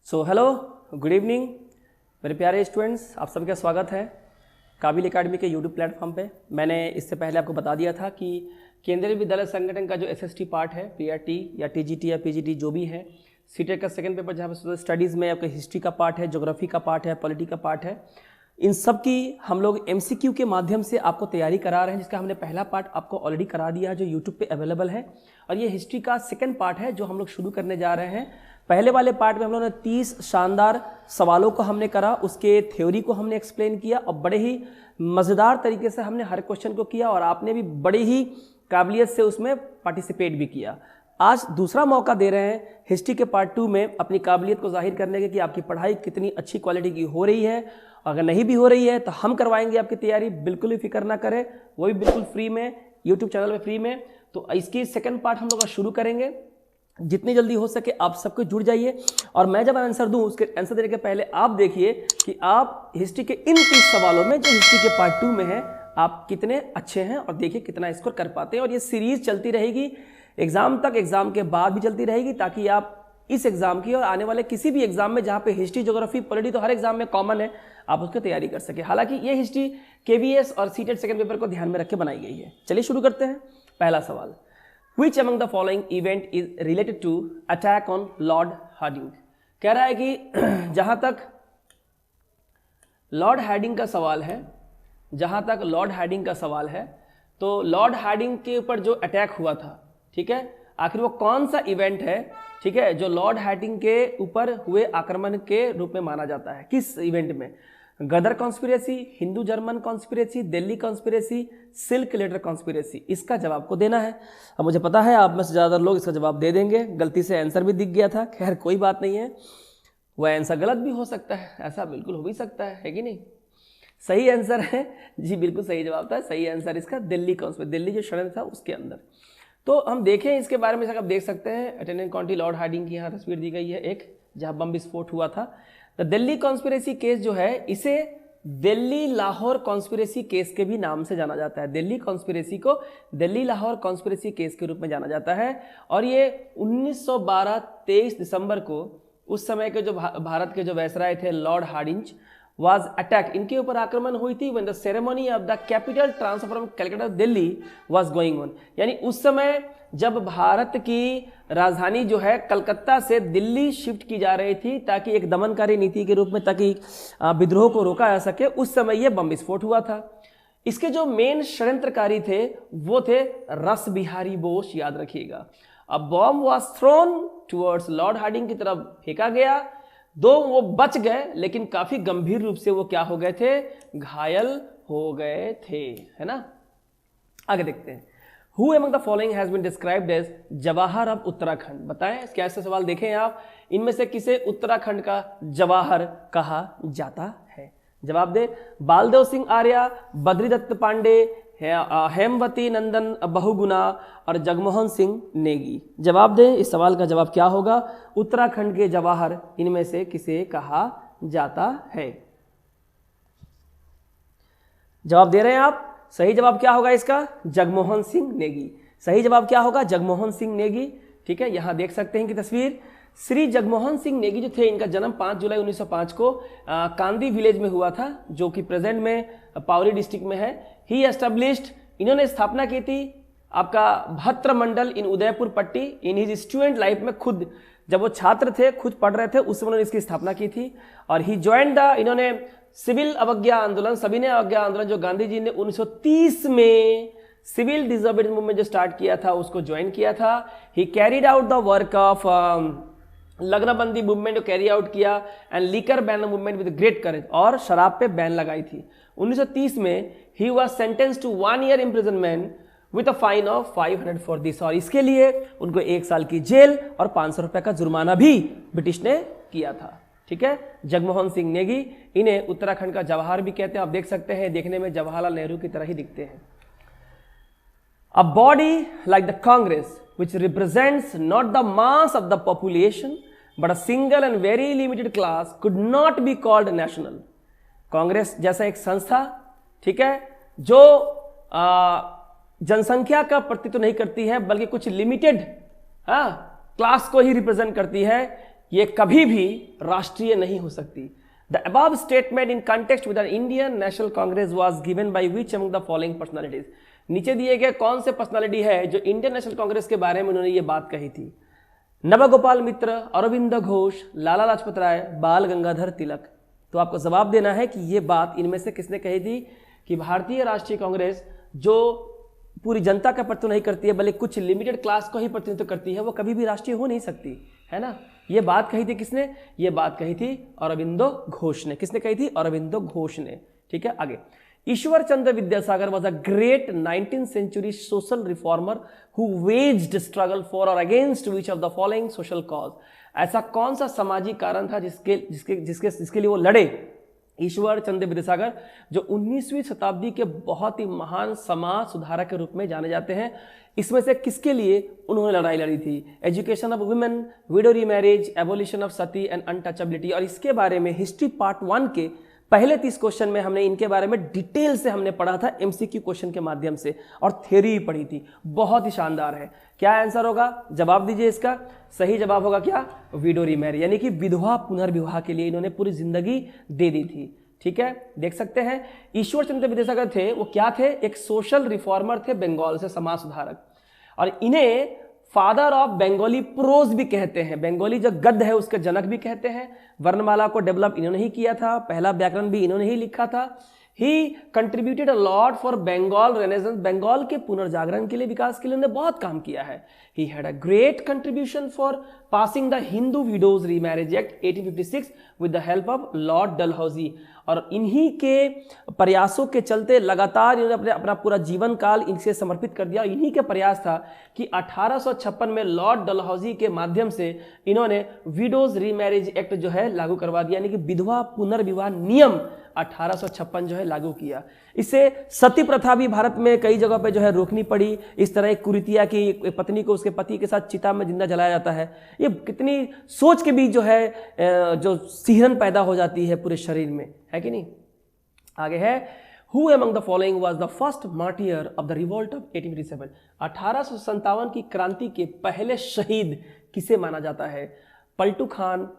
Hello, good evening मेरे प्यारे students, आप सभी का स्वागत है काबिल एकेडमी के यूट्यूब प्लेटफॉर्म पे। मैंने इससे पहले आपको बता दिया था कि केंद्रीय विद्यालय संगठन का जो एसएसटी पार्ट है, पीआरटी या टीजीटी या पीजीटी जो भी है, सीटेट का सेकंड पेपर जहाँ पे स्टडीज़ में आपका हिस्ट्री का पार्ट है, ज्योग्राफी का पार्ट है, पॉलिटी का पार्ट है, इन सब की हम लोग एमसीक्यू के माध्यम से आपको तैयारी करा रहे हैं, जिसका हमने पहला पार्ट आपको ऑलरेडी करा दिया है जो यूट्यूब पे अवेलेबल है। और ये हिस्ट्री का सेकंड पार्ट है जो हम लोग शुरू करने जा रहे हैं। पहले वाले पार्ट में हम लोगों ने 30 शानदार सवालों को हमने करा, उसके थ्योरी को हमने एक्सप्लेन किया और बड़े ही मज़ेदार तरीके से हमने हर क्वेश्चन को किया और आपने भी बड़ी ही काबिलियत से उसमें पार्टिसिपेट भी किया। आज दूसरा मौका दे रहे हैं हिस्ट्री के पार्ट 2 में अपनी काबिलियत को जाहिर करने के कि आपकी पढ़ाई कितनी अच्छी क्वालिटी की हो रही है। अगर नहीं भी हो रही है तो हम करवाएंगे आपकी तैयारी, बिल्कुल भी फिक्र ना करें, वो भी बिल्कुल फ्री में, यूट्यूब चैनल में फ्री में। तो इसकी सेकंड पार्ट हम लोग शुरू करेंगे। जितनी जल्दी हो सके आप सबको जुड़ जाइए और मैं जब आंसर दूं उसके आंसर देने के पहले आप देखिए कि आप हिस्ट्री के इन 30 सवालों में जो हिस्ट्री के पार्ट 2 में है आप कितने अच्छे हैं और देखिए कितना स्कोर कर पाते हैं। और ये सीरीज चलती रहेगी एग्जाम तक, एग्जाम के बाद भी चलती रहेगी, ताकि आप इस एग्जाम की और आने वाले किसी भी एग्जाम में जहाँ पे हिस्ट्री, ज्योग्राफी, पॉलिटी तो हर एग्जाम में कॉमन है, आप उसकी तैयारी कर सके। हालांकि ये हिस्ट्री केवीएस और सीटेट सेकंड पेपर को ध्यान में रख के बनाई गई है। चलिए शुरू करते हैं। पहला सवाल, Which among the following event is related to attack on Lord Hardinge? कह रहा है कि जहां तक लॉर्ड हार्डिंग का सवाल है, तो लॉर्ड हार्डिंग के ऊपर जो अटैक हुआ था, ठीक है, आखिर वो कौन सा इवेंट है, ठीक है, जो लॉर्ड हार्डिंग के ऊपर हुए आक्रमण के रूप में माना जाता है? किस इवेंट में? Ghadar conspiracy, Hindu German conspiracy, Delhi conspiracy, silk letter conspiracy? इसका जवाब को देना है। अब मुझे पता है आप में से ज़्यादातर लोग इसका जवाब दे देंगे, गलती से आंसर भी दिख गया था, खैर कोई बात नहीं है, वह आंसर गलत भी हो सकता है, ऐसा बिल्कुल हो भी सकता है कि नहीं? सही आंसर है जी, बिल्कुल सही जवाब था। सही आंसर इसका दिल्ली कॉन्स्पिरेसी, दिल्ली जो षड्यंत्र था उसके अंदर। तो हम देखें इसके बारे में, आप देख सकते हैं अटेंडेंट काउंटी लॉर्ड हार्डिंग की यहाँ तस्वीर दी गई है एक, जहाँ बम विस्फोट हुआ था। द दिल्ली कॉन्स्पिरेसी केस जो है इसे दिल्ली लाहौर कॉन्स्पिरेसी केस के भी नाम से जाना जाता है। दिल्ली कॉन्स्पिरेसी को दिल्ली लाहौर कॉन्स्पिरेसी केस के रूप में जाना जाता है। और ये 1912 23 दिसंबर को उस समय के जो भारत के जो वायसराय थे लॉर्ड हार्डिंज वाज अटैक, इनके ऊपर आक्रमण हुई थी when the ceremony of the capital transfer from Calcutta Delhi was going on. यानी उस समय जब भारत की राजधानी जो है कलकत्ता से दिल्ली शिफ्ट की जा रही थी ताकि एक दमनकारी नीति के रूप में, ताकि विद्रोह को रोका जा सके, उस समय यह बम विस्फोट हुआ था। इसके जो मेन षड्यंत्रकारी थे वो थे रस बिहारी बोस, याद रखिएगा। अब bomb was thrown towards lord Hardinge की तरफ फेंका गया, दो वो बच गए लेकिन काफी गंभीर रूप से वो क्या हो गए थे, घायल हो गए थे, है ना। आगे देखते हैं। Who among the following has been described as Jawahar of Uttarakhand? बताएं, क्या ऐसे सवाल देखें आप, इनमें से किसे उत्तराखंड का जवाहर कहा जाता है? जवाब दे। बालदेव सिंह आर्य, बद्रीदत्त पांडे, हेमवती नंदन बहुगुणा और जगमोहन सिंह नेगी? जवाब दे, इस सवाल का जवाब क्या होगा? उत्तराखंड के जवाहर इनमें से किसे कहा जाता है? जवाब दे रहे हैं आप? सही जवाब क्या होगा इसका? जगमोहन सिंह नेगी। सही जवाब क्या होगा? जगमोहन सिंह नेगी। ठीक है, यहां देख सकते हैं कि तस्वीर, श्री जगमोहन सिंह नेगी जो थे, इनका जन्म 5 जुलाई 1905 को कांदी विलेज में हुआ था, जो कि प्रेजेंट में पावरी डिस्ट्रिक्ट में है। ही एस्टेब्लिश्ड, इन्होंने स्थापना की थी आपका भद्र मंडल इन उदयपुर पट्टी इन हिज स्टूडेंट लाइफ में। खुद जब वो छात्र थे, खुद पढ़ रहे थे, उस समय उन्होंने इसकी स्थापना की थी। और ही ज्वाइंड द, इन्होंने सिविल अवज्ञा आंदोलन, सविनय अवज्ञा आंदोलन जो गांधी जी ने 1930 में सिविल डिसोबीडियंस मूवमेंट जो स्टार्ट किया था उसको ज्वाइन किया था। He carried out the work of लग्नबंदी मूवमेंट जो कैरी आउट किया, and liquor ban movement with great courage, और शराब पे बैन लगाई थी। 1930 में he was sentenced to 1 year imprisonment with a fine of 500 for this, और इसके लिए उनको 1 साल की जेल और 500 रुपए का जुर्माना भी ब्रिटिश ने किया था। ठीक है, जगमोहन सिंह नेगी, इन्हें उत्तराखंड का जवाहर भी कहते हैं। आप देख सकते हैं, देखने में जवाहरलाल नेहरू की तरह ही दिखते हैं। A body like the Congress which represents not the mass of the population but a single and very limited class could not be called national। Congress जैसा एक संस्था, ठीक है, जो जनसंख्या का प्रतिनिधित्व नहीं करती है बल्कि कुछ लिमिटेड क्लास को ही रिप्रेजेंट करती है, ये कभी भी राष्ट्रीय नहीं हो सकती। The above statement in context with the Indian National Congress was given by which among the following personalities? नीचे दिए गए कौन से पर्सनालिटी है जो इंडियन नेशनल कांग्रेस के बारे में उन्होंने ये बात कही थी? नवगोपाल मित्र, अरविंद घोष, लाला लाजपत राय, बाल गंगाधर तिलक। तो आपको जवाब देना है कि ये बात इनमें से किसने कही थी कि भारतीय राष्ट्रीय कांग्रेस जो पूरी जनता का प्रतिनिधित्व नहीं करती है बल्कि कुछ लिमिटेड क्लास को ही प्रतिनिधित्व करती है, वो कभी भी राष्ट्रीय हो नहीं सकती, है ना। ये बात कही थी किसने? ये बात कही थी अरविंदो घोष ने। किसने कही थी? अरविंदो घोष ने। ठीक है, आगे। Ishwar Chandra Vidyasagar was a great 19th century social reformer who waged struggle for or against which of the following social cause? ऐसा कौन सा सामाजिक कारण था जिसके लिए वो लड़े? ईश्वर चंद्र विद्यासागर जो 19वीं शताब्दी के बहुत ही महान समाज सुधारक के रूप में जाने जाते हैं। इसमें से किसके लिए उन्होंने लड़ाई लड़ी थी? Education of women, window remarriage, abolition of Sati and untouchability. और इसके बारे में हिस्ट्री पार्ट 1 के पहले 30 क्वेश्चन में हमने इनके बारे में डिटेल से हमने पढ़ा था एमसीक्यू क्वेश्चन के माध्यम से, और थ्योरी पढ़ी थी। बहुत ही शानदार है। क्या आंसर होगा? जवाब दीजिए इसका। सही जवाब होगा क्या? विडो रीमैरिज, यानी कि विधवा पुनर्विवाह के लिए इन्होंने पूरी जिंदगी दे दी थी। ठीक है, देख सकते हैं ईश्वर चंद्र विद्यासागर थे, वो क्या थे? एक सोशल रिफॉर्मर थे, बंगाल से समाज सुधारक। और इन्हें फादर ऑफ बंगाली प्रोज भी कहते हैं। बंगाली जो गद्य है उसके जनक भी कहते हैं। वर्णमाला को डेवलप इन्होंने ही किया था, पहला व्याकरण भी इन्होंने ही लिखा था। He contributed a lot for Bengal renaissance, Bengal के पुनर्जागरण के लिए, विकास के लिए उन्होंने बहुत काम किया है। He had a great contribution for passing the Hindu widows remarriage act 1856 with the help of Lord Dalhousie. और इन्हीं के प्रयासों के चलते लगातार इन्होंने अपना पूरा जीवन काल इनसे समर्पित कर दिया। इन्हीं के प्रयास था कि 1856 में लॉर्ड डलहौजी के माध्यम से इन्होंने विडोज रीमैरिज एक्ट जो है लागू करवा दिया, यानी कि विधवा पुनर्विवाह नियम 1856 जो है लागू किया। इससे सती प्रथा भी भारत में कई जगह पे जो है रोकनी पड़ी। इस तरह एक कुरीतिया की पत्नी को उसके पति के साथ चिता में जिंदा जलाया जाता है। ये कितनी सोच के बीच जो है जो सिहरन पैदा हो जाती है पूरे शरीर में, है कि नहीं। आगे है Who among the following was the first martyr of the revolt of 1857? 1857 की क्रांति के पहले शहीद किसे माना जाता है? पलटू खान,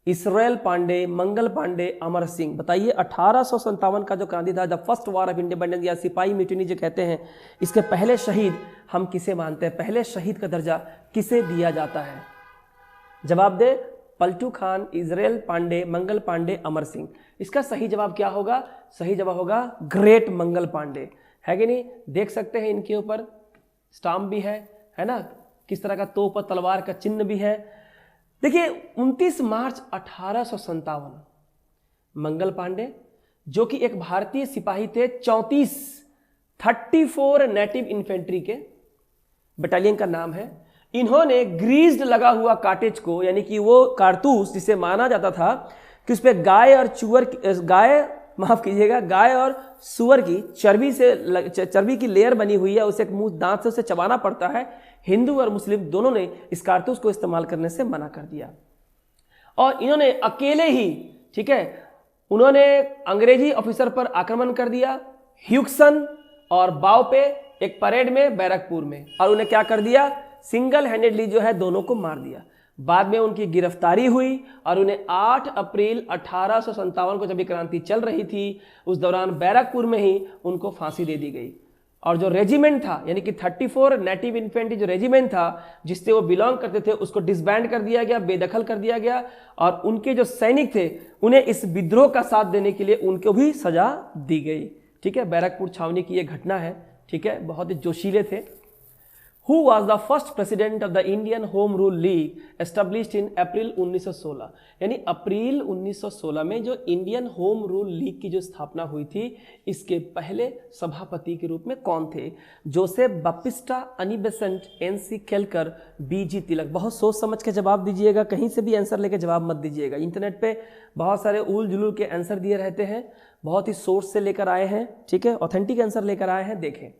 इसराइल पांडे, मंगल पांडे, अमर सिंह। बताइए 1857 का जो क्रांति था, the first war of independence या सिपाही म्यूटिनी जो कहते हैं, इसके पहले शहीद हम किसे मानते हैं? पहले शहीद का दर्जा किसे दिया जाता है? जवाब दे। पलटू खान, इजराइल पांडे, मंगल पांडे, अमर सिंह। इसका सही जवाब क्या होगा? सही जवाब होगा ग्रेट मंगल पांडे, है कि नहीं। देख सकते हैं इनके ऊपर स्टाम्प भी है ना, किस तरह का तोप और तलवार का चिन्ह भी है। देखिए 29 मार्च 1857 मंगल पांडे जो कि एक भारतीय सिपाही थे, 34 नेटिव इन्फेंट्री के बटालियन का नाम है। इन्होंने ग्रीस्ड लगा हुआ कार्टेज को, यानी कि वो कारतूस जिसे माना जाता था कि उस पर गाय और सुअर की चर्बी की लेयर बनी हुई है, उसे मुंह दांत से उसे चबाना पड़ता है। हिंदू और मुस्लिम दोनों ने इस कारतूस को इस्तेमाल करने से मना कर दिया। और इन्होंने अकेले ही, ठीक है, उन्होंने अंग्रेजी ऑफिसर पर आक्रमण कर दिया, ह्यूक्सन और बाव पे, एक परेड में बैरकपुर में। और उन्हें क्या कर दिया? सिंगल हैंडेडली जो है दोनों को मार दिया। बाद में उनकी गिरफ्तारी हुई और उन्हें 8 अप्रैल 1857 को जब ये क्रांति चल रही थी, उस दौरान बैरकपुर में ही उनको फांसी दे दी गई। और जो रेजिमेंट था, यानी कि 34 नेटिव इन्फेंट्री जो रेजिमेंट था जिससे वो बिलोंग करते थे, उसको डिसबैंड कर दिया गया, बेदखल कर दिया गया। और उनके जो सैनिक थे उन्हें इस विद्रोह का साथ देने के लिए उनको भी सजा दी गई। ठीक है, बैरकपुर छावनी की ये घटना है। ठीक है, बहुत ही जोशीले थे। Who was the first president of the Indian Home Rule League established in April 1916? यानी अप्रैल 1916 में जो इंडियन होम रूल लीग की जो स्थापना हुई थी, इसके पहले सभापति के रूप में कौन थे? जोसेफ बाप्टिस्टा, अनी बेसेंट, एनसी केलकर, बीजी तिलक। बहुत सोच समझ के जवाब दीजिएगा, कहीं से भी आंसर लेके जवाब मत दीजिएगा। इंटरनेट पे बहुत सारे उल जुलूल के आंसर दिए रहते हैं, बहुत ही सोर्स से लेकर आए हैं। ठीक है, ऑथेंटिक आंसर लेकर आए हैं। देखें,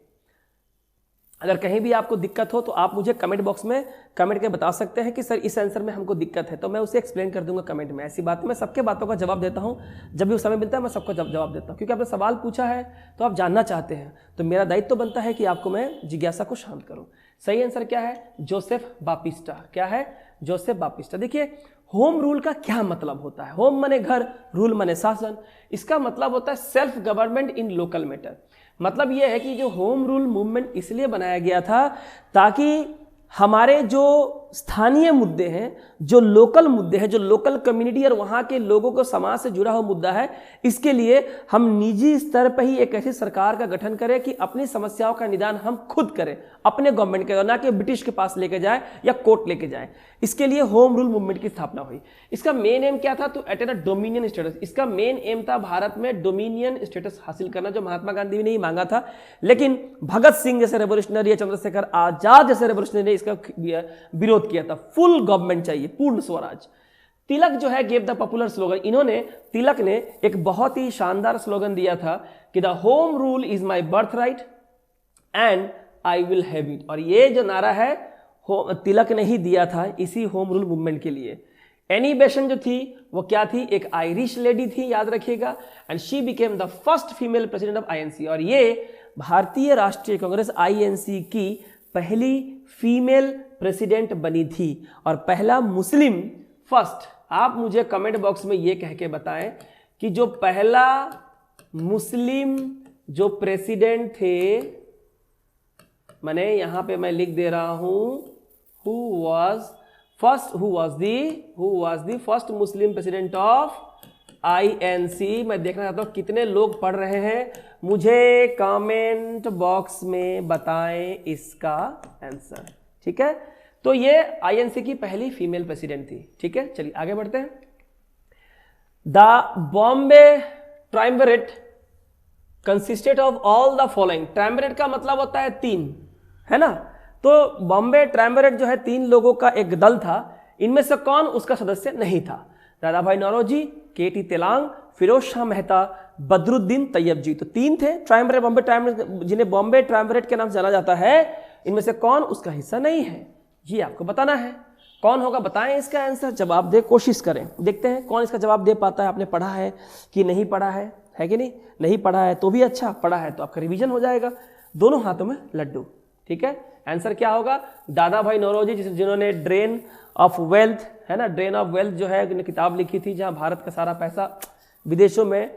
अगर कहीं भी आपको दिक्कत हो तो आप मुझे कमेंट बॉक्स में कमेंट के बता सकते हैं कि सर इस आंसर में हमको दिक्कत है, तो मैं उसे एक्सप्लेन कर दूंगा कमेंट में। ऐसी बात मैं सबके बातों का जवाब देता हूं, जब भी समय मिलता है मैं सबको जवाब देता हूं, क्योंकि आपने सवाल पूछा है तो आप जानना चाहते हैं, तो मेरा दायित्व तो बनता है कि आपको मैं जिज्ञासा को शांत करूं। सही आंसर क्या है? जोसेफ बाप्टिस्टा। क्या है? जोसेफ बाप्टिस्टा। देखिए, होम रूल का क्या मतलब होता है? होम माने घर, रूल माने शासन। इसका मतलब होता है self government in local matter. मतलब यह है कि जो होम रूल मूवमेंट इसलिए बनाया गया था ताकि हमारे जो स्थानीय मुद्दे हैं, जो लोकल मुद्दे हैं, जो लोकल कम्युनिटी और वहाँ के लोगों को समाज से जुड़ा हुआ मुद्दा है, इसके लिए हम निजी स्तर पर ही एक ऐसी सरकार का गठन करें कि अपनी समस्याओं का निदान हम खुद करें, अपने गवर्नमेंट के, ना कि ब्रिटिश के पास लेके जाए या कोर्ट लेके जाए। इसके लिए होम रूल मूवमेंट की स्थापना हुई। इसका मेन एम क्या था? तो अटेन अ डोमिनियन स्टेटस। इसका मेन एम था भारत में डोमिनियन स्टेटस हासिल करना, जो महात्मा गांधी ने ही मांगा था। लेकिन भगत सिंह जैसे रेवोल्यूशनरी या चंद्रशेखर आजाद जैसे रेवोल्यूशनरी इसका विरोध किया था। फुल गवर्नमेंट चाहिए, पूर्ण स्वराज। तिलक जो है गेव द पॉपुलर स्लोगन। इन्होंने, तिलक ने एक बहुत ही शानदार स्लोगन दिया था कि the home rule is my birth right and I will have it. और ये जो नारा है तिलक ने ही दिया था इसी होम रूल मूवमेंट के लिए। एनी बेसेंट जो थी वो क्या थी? एक आयरिश लेडी थी, याद रखिएगा। And she became the first female president of INC. और ये भारतीय राष्ट्रीय कांग्रेस आईएनसी की पहली फीमेल प्रेसिडेंट बनी थी और पहला मुस्लिम फर्स्ट। आप मुझे कमेंट बॉक्स में ये कह के बताएं कि जो पहला मुस्लिम जो प्रेसिडेंट थे, मैंने यहां पे मैं लिख दे रहा हूं, who was the first Muslim president of INC। मैं देखना चाहता हूं कितने लोग पढ़ रहे हैं, मुझे कमेंट बॉक्स में बताएं इसका आंसर। ठीक है, तो ये INC की पहली फीमेल प्रेसिडेंट थी। ठीक है, चलिए आगे बढ़ते हैं। The Bombay triumvirate consisted of all the following. Triumvirate का मतलब होता है तीन, है ना? तो बॉम्बे ट्रायम्विरेट जो है तीन लोगों का एक दल था। इनमें से कौन उसका सदस्य नहीं था? दादा भाई नौरोजी, KT तेलांग, फिरोज शाह मेहता, बदरुद्दीन तैयब जी। तो तीन थे ट्रायम्विरेट, बॉम्बे ट्रायम्विरेट, जिन्हें बॉम्बे ट्रायम्विरेट के नाम से जाना जाता है। इनमें से कौन उसका हिस्सा नहीं है, ये आपको बताना है। कौन होगा बताएं इसका आंसर, जवाब दे, कोशिश करें। देखते हैं कौन इसका जवाब दे पाता है। आपने पढ़ा है कि नहीं पढ़ा है कि नहीं? नहीं पढ़ा है तो भी अच्छा, पढ़ा है तो आपका रिवीजन हो जाएगा। दोनों हाथों में लड्डू। ठीक है, आंसर क्या होगा? दादा भाई नौरोजी, जिन्होंने ड्रेन ऑफ वेल्थ, है ना, ड्रेन ऑफ वेल्थ जो है उन्होंने किताब लिखी थी, जहां भारत का सारा पैसा विदेशों में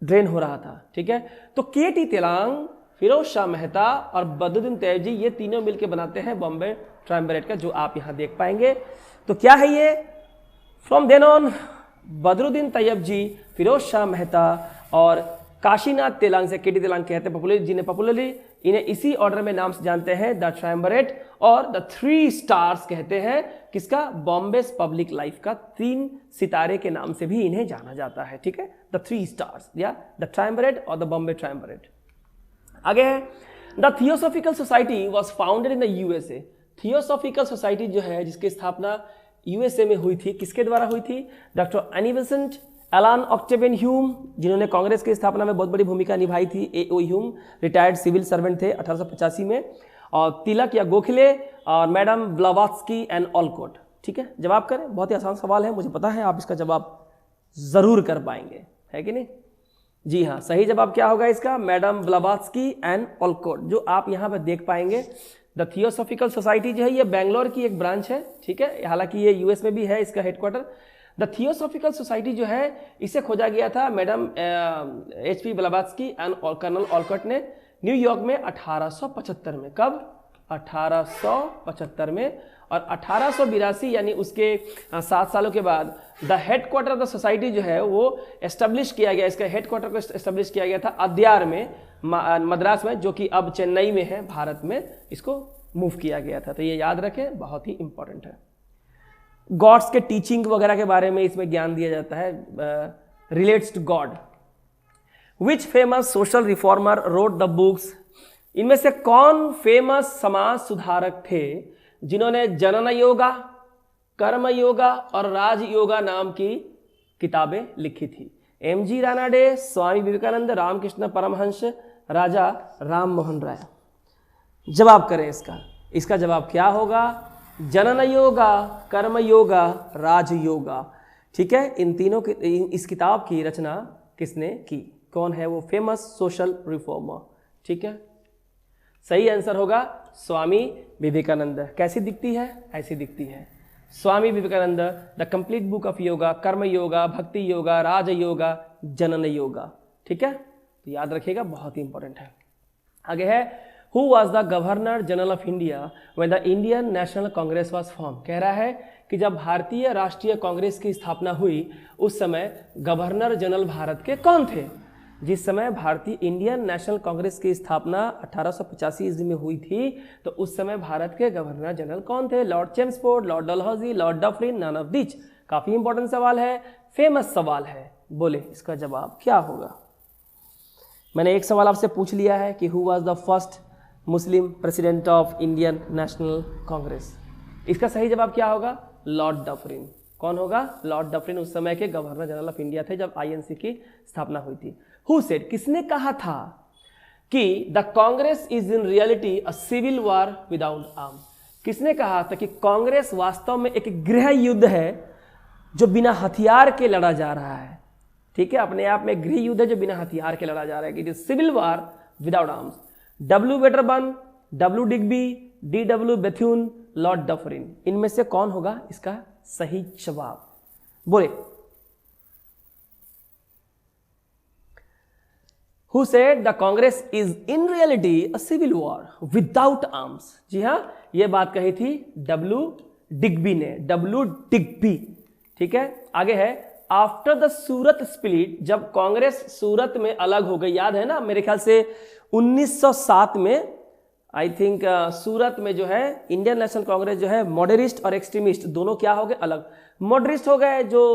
ड्रेन हो रहा था। ठीक है, तो KT तेलांग, फिरोज शाह मेहता और बदरुद्दीन तैयब जी, ये तीनों मिलकर बनाते हैं बॉम्बे ट्रायम्विरेट का, जो आप यहां देख पाएंगे। तो क्या है ये? From then on Badruddin Tyabji, Pherozeshah Mehta और काशीनाथ तेलांग से KT तेलांग कहते हैं पॉपुलरली, जिन्हें पॉपुलरली इन्हें इसी ऑर्डर में नाम से जानते हैं, द ट्रायम्विरेट और द 3 स्टार्स कहते हैं। किसका? बॉम्बे पब्लिक लाइफ का 3 सितारे के नाम से भी इन्हें जाना जाता है। ठीक है, द 3 स्टार्स या द ट्रायम्विरेट और द बॉम्बे ट्रायम्विरेट। आगे है the theosophical society was founded in the USA। Theosophical society जो है, जिसकी स्थापना USA में हुई थी, किसके द्वारा हुई थी? Doctor Annie Besant, Allan Octavian Hume, जिन्होंने कांग्रेस की स्थापना में बहुत बड़ी भूमिका निभाई थी। A.O. Hume retired civil servant थे 1885 में, और तिलक या गोखले और मैडम ब्लावात्स्की एंड ऑलकोट। ठीक है, जवाब करें। बहुत ही आसान सवाल है, मुझे पता है आप इसका जवाब जरूर कर पाएंगे, है कि नहीं? जी हाँ, सही जवाब क्या होगा इसका? मैडम ब्लावात्स्की एंड ऑलकोट, जो आप यहाँ पर देख पाएंगे। द थियोसॉफिकल सोसाइटी जो है ये बेंगलोर की एक ब्रांच है। ठीक है, हालांकि ये US में भी है इसका हेडक्वार्टर। द थियोसॉफिकल सोसाइटी जो है इसे खोजा गया था madam HP Blavatsky and colonel Olcott ने न्यूयॉर्क में 1875 में। कब? 1875 में। और 1882 यानी उसके 7 सालों के बाद the headquarter of the society जो है वो एस्टेब्लिश किया गया। इसका हेडक्वार्टर को एस्टेब्लिश किया गया था अद्यार में, मद्रास में, जो कि अब चेन्नई में है, भारत में इसको मूव किया गया था। तो ये याद रखें, बहुत ही इंपॉर्टेंट है। गॉड्स के टीचिंग वगैरह के बारे में इसमें ज्ञान दिया जाता है, relates to God. Which famous social reformer wrote the books. इनमें से कौन फेमस समाज सुधारक थे जिन्होंने जनन योगा, कर्म योगा और राज योगा नाम की किताबें लिखी थी? MG रानाडे, स्वामी विवेकानंद, रामकृष्ण परमहंस, राजा राम मोहन राय। जवाब करें इसका जवाब क्या होगा? जनन योगा, कर्म योगा, राज योगा। ठीक है, इन तीनों की, इस किताब की रचना किसने की? कौन है वो फेमस सोशल रिफॉर्मर? ठीक है, सही आंसर होगा स्वामी विवेकानंद। कैसी दिखती है? ऐसी दिखती है। Swami Vivekananda, the complete book of yoga, karma yoga, भक्ति योगा, राज योगा, जनन योगा। ठीक है, तो याद रखिएगा, बहुत ही इंपॉर्टेंट है। आगे है who was the governor general of India when the Indian national Congress was form. कह रहा है कि जब भारतीय राष्ट्रीय कांग्रेस की स्थापना हुई उस समय गवर्नर जनरल भारत के कौन थे। जिस समय भारतीय इंडियन नेशनल कांग्रेस की स्थापना 1885 ईस्वी में हुई थी तो उस समय भारत के गवर्नर जनरल कौन थे। Lord Chelmsford, lord Dalhousie, lord Dufferin, none of these. काफी इंपॉर्टेंट सवाल है, फेमस सवाल है। बोले इसका जवाब क्या होगा। मैंने एक सवाल आपसे पूछ लिया है कि who was the first Muslim president of Indian national Congress. इसका सही जवाब क्या होगा, लॉर्ड डफरिन। कौन होगा, लॉर्ड डफरिन उस समय के गवर्नर जनरल ऑफ इंडिया थे जब आईएनसी की स्थापना हुई थी। हु सेड, किसने कहा था कि the Congress is in reality a civil war without arms. किसने कहा था कि कांग्रेस वास्तव में एक गृह युद्ध है जो बिना हथियार के लड़ा जा रहा है। ठीक है, अपने आप में गृह युद्ध है जो बिना हथियार के लड़ा जा रहा है। It is civil war without arms. W Wedderburn, W Digby, W Bethune, lord Dufferin, इनमें से कौन होगा इसका सही जवाब। बोले Who said the Congress is in reality a civil war without arms। जी हाँ, यह बात कही थी डब्ल्यू डिग्बी ने, डब्ल्यू डिग्बी। ठीक है, आगे है आफ्टर द सूरत स्प्लिट, जब कांग्रेस सूरत में अलग हो गई। याद है ना, मेरे ख्याल से 1907 में आई थिंक सूरत में जो है इंडियन नेशनल कांग्रेस जो है मॉडरिस्ट और एक्सट्रीमिस्ट दोनों क्या हो गए, अलग। मॉडरिस्ट हो गए जो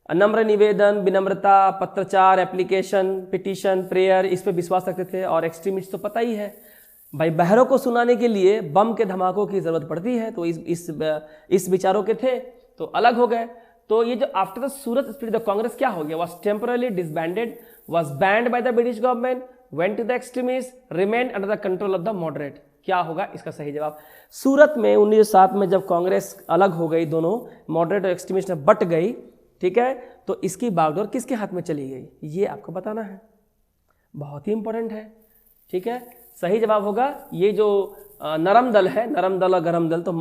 नम्र निवेदन, विनम्रता, पत्रचार, एप्लीकेशन, पिटीशन, प्रेयर, इस पे विश्वास रखते थे। और एक्सट्रीमिस्ट तो पता ही है भाई, बहरों को सुनाने के लिए बम के धमाकों की जरूरत पड़ती है, तो इस विचारों के थे, तो अलग हो गए। तो ये जो after the Surat split the Congress क्या हो गया, was temporarily disbanded, was banned by the British government, went to the extremist, remain under the control of the moderate. क्या होगा इसका सही जवाब। सूरत में 1907 में जब कांग्रेस अलग हो गई, दोनों मॉडरेट और एक्सट्रीमिस्ट में बट गई, ठीक है, तो इसकी बागडोर किसके हाथ में चली गई, ये आपको बताना है, बहुत ही इंपॉर्टेंट है। ठीक है, सही जवाब होगा ये जो नरम दल है, नरम दल और गरम दल, तो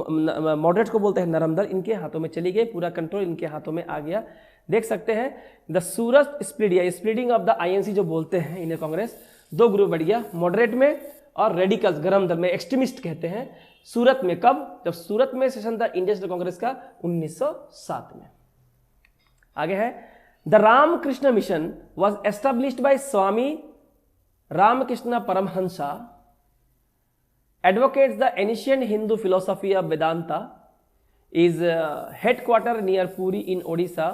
मॉडरेट को बोलते हैं नरम दल, इनके हाथों में चली गई, पूरा कंट्रोल इनके हाथों में आ गया। देख सकते हैं द सूरत स्प्लिट या स्प्लिटिंग ऑफ द आईएनसी जो बोलते हैं इंडियन कांग्रेस, दो ग्रुप बढ़ गया, मॉडरेट में और रेडिकल्स गरम दल में, एक्सट्रीमिस्ट कहते हैं। सूरत में कब, जब सूरत में सेशन था इंडियन नेशनल कांग्रेस का 1907 में। आगे है the Ramakrishna mission was established by Swami Ramakrishna Paramhansa, advocates the ancient Hindu philosophy of Vedanta, is headquarter near Puri in Odisha,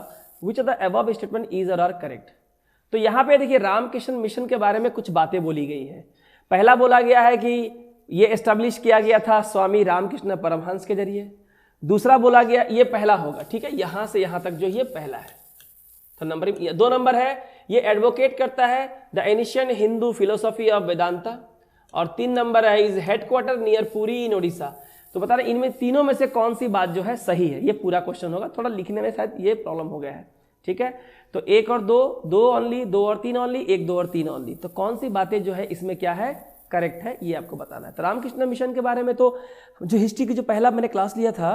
which of the above statement is or are correct। तो यहाँ पे देखिए रामकृष्ण मिशन के बारे में कुछ बातें बोली गई है। पहला बोला गया है कि ये एस्टेब्लिश किया गया था स्वामी रामकृष्ण परमहंस के जरिए। दूसरा बोला गया, ये पहला होगा, ठीक है, यहाँ से यहाँ तक जो ये पहला है। तो नंबर 2 नंबर है ये एडवोकेट करता है the ancient Hindu philosophy of Vedanta, और 3 नंबर है is headquarter near Puri in Odisha. तो बता रहे इनमें तीनों में से कौन सी बात जो है सही है, ये पूरा क्वेश्चन होगा, थोड़ा लिखने में शायद ये प्रॉब्लम हो गया है। ठीक है, तो 1 और 2, 2 ओनली, 2 और 3 ओनली, 1, 2 और 3 ओनली। तो कौन सी बातें जो है इसमें क्या है करेक्ट है, ये आपको बताना है। तो रामकृष्ण मिशन के बारे में तो जो हिस्ट्री की जो पहला मैंने क्लास लिया था